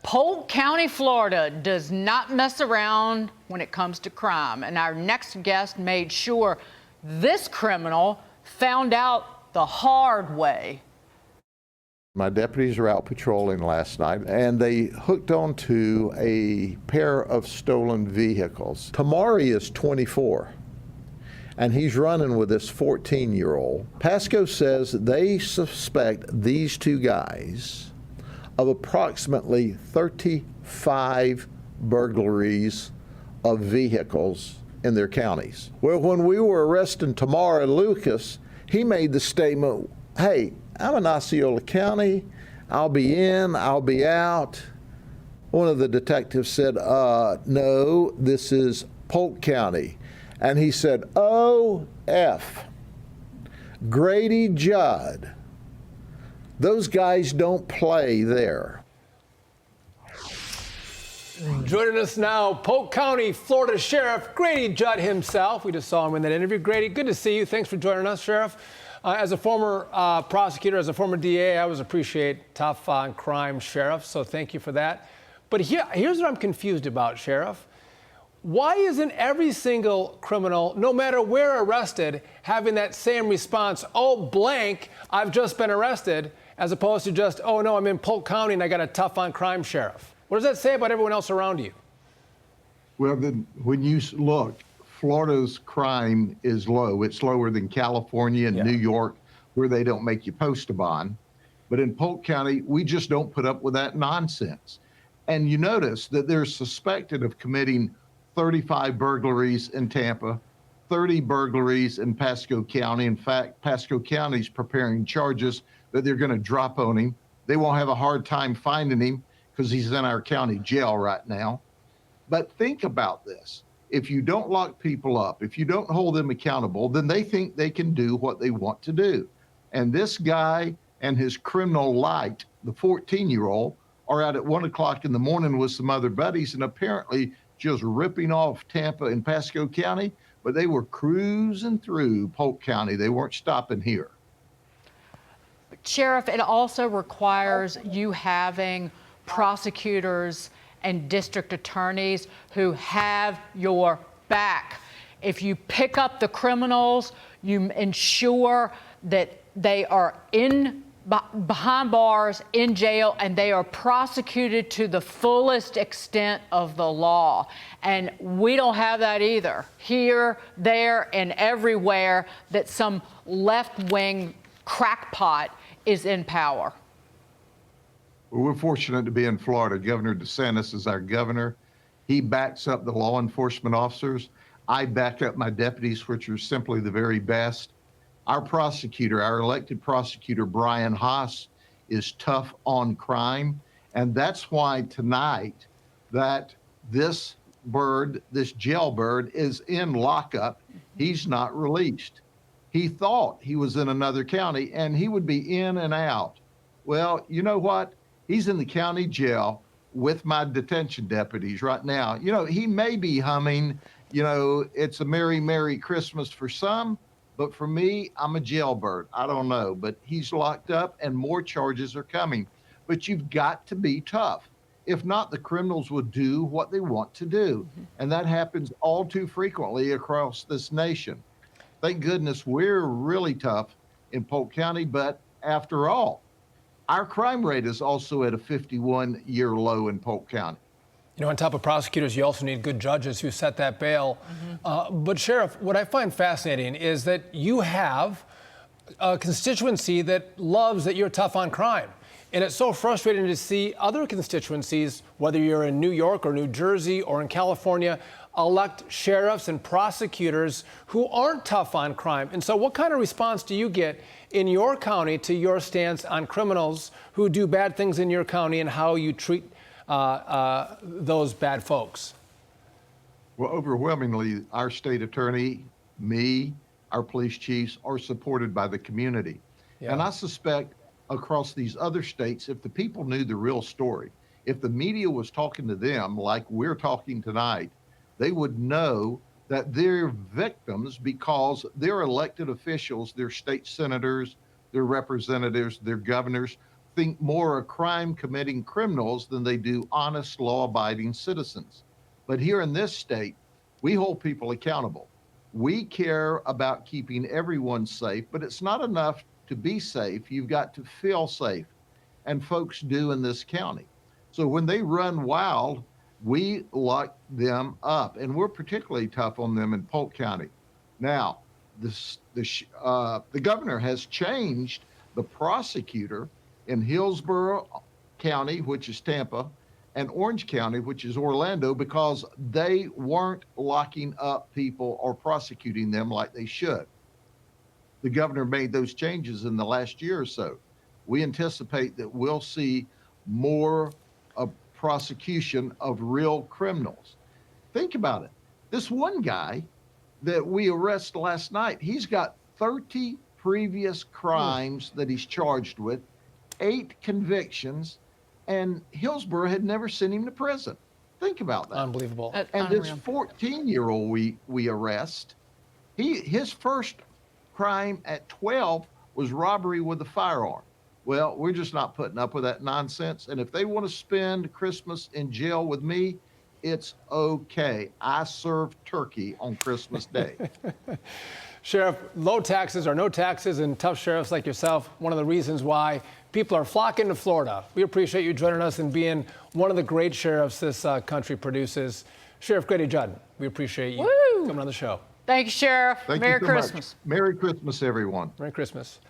Polk County, Florida does not mess around when it comes to crime. And our next guest made sure this criminal found out the hard way. My deputies were out patrolling last night and they hooked onto a pair of stolen vehicles. Tamari is 24 and he's running with this 14-year-old. Pasco says they suspect these two guys of approximately 35 burglaries of vehicles in their counties. Well, when we were arresting Tamara Lucas, he made the statement, hey, I'm in Osceola County, I'll be in, I'll be out. One of the detectives said, no, this is Polk County. And he said, O.F. Grady Judd. Those guys don't play there. Joining us now, Polk County, Florida Sheriff Grady Judd himself. We just saw him in that interview. Grady, good to see you. Thanks for joining us, Sheriff. As a former prosecutor, as a former DA, I always appreciate tough on crime sheriffs, so thank you for that. But here's what I'm confused about, Sheriff. Why isn't every single criminal, no matter where arrested, having that same response, oh, blank, I've just been arrested, as opposed to just, oh, no, I'm in Polk County and I got a tough on crime sheriff? What does that say about everyone else around you? Well, when you look, Florida's crime is low. It's lower than California and New York, where they don't make you post a bond. But in Polk County, we just don't put up with that nonsense. And you notice that they're suspected of committing 35 burglaries in Tampa, 30 burglaries in Pasco County. In fact, Pasco County's preparing charges that they're going to drop on him. They won't have a hard time finding him because he's in our county jail right now. But think about this. If you don't lock people up, if you don't hold them accountable, then they think they can do what they want to do. And this guy and his criminal light, the 14-year-old, are out at 1 o'clock in the morning with some other buddies and apparently just ripping off Tampa and Pasco County, but they were cruising through Polk County. They weren't stopping here. Sheriff, it also requires you having prosecutors and district attorneys who have your back. If you pick up the criminals, you ensure that they are behind bars, in jail, and they are prosecuted to the fullest extent of the law. And we don't have that either. Here, there, and everywhere that some left-wing crackpot is in power. Well, we're fortunate to be in Florida. Governor DeSantis is our governor. He backs up the law enforcement officers. I back up my deputies, which are simply the very best. Our prosecutor, our elected prosecutor, Brian Haas, is tough on crime. And that's why tonight that this bird, this jailbird, is in lockup. He's not released. He thought he was in another county and he would be in and out. Well, you know what? He's in the county jail with my detention deputies right now. You know, he may be humming, you know, it's a Merry, Merry Christmas for some, but for me, I'm a jailbird. I don't know, but he's locked up and more charges are coming. But you've got to be tough. If not, the criminals will do what they want to do. And that happens all too frequently across this nation. Thank goodness we're really tough in Polk County, but after all, our crime rate is also at a 51-year low in Polk County. You know, on top of prosecutors, you also need good judges who set that bail. But Sheriff, what I find fascinating is that you have a constituency that loves that you're tough on crime. And it's so frustrating to see other constituencies, whether you're in New York or New Jersey or in California, elect sheriffs and prosecutors who aren't tough on crime. And so what kind of response do you get in your county to your stance on criminals who do bad things in your county and how you treat those bad folks? Well, overwhelmingly, our state attorney, me, our police chiefs are supported by the community. Yeah. And I suspect across these other states, if the people knew the real story, if the media was talking to them like we're talking tonight, they would know that they're victims because their elected officials, their state senators, their representatives, their governors, think more of crime committing criminals than they do honest, law abiding citizens. But here in this state, we hold people accountable. We care about keeping everyone safe, but it's not enough to be safe. You've got to feel safe. And folks do in this county. So when they run wild, we lock them up. And we're particularly tough on them in Polk County. Now, the governor has changed the prosecutor in Hillsborough County, which is Tampa, and Orange County, which is Orlando, because they weren't locking up people or prosecuting them like they should. The governor made those changes in the last year or so. We anticipate that we'll see more prosecution of real criminals. Think about it. This one guy that we arrested last night, he's got 30 previous crimes that he's charged with, 8 convictions, and Hillsborough had never sent him to prison. Think about that. Unbelievable. And this 14-year-old we arrest, his first crime at 12 was robbery with a firearm. Well, we're just not putting up with that nonsense. And if they want to spend Christmas in jail with me, it's okay. I serve turkey on Christmas Day. Sheriff, low taxes or no taxes and tough sheriffs like yourself, one of the reasons why people are flocking to Florida. We appreciate you joining us and being one of the great sheriffs this country produces. Sheriff Grady Judd, we appreciate you coming on the show. Thank you, Sheriff. Thank Merry you so Christmas. much. Merry Christmas, everyone. Merry Christmas.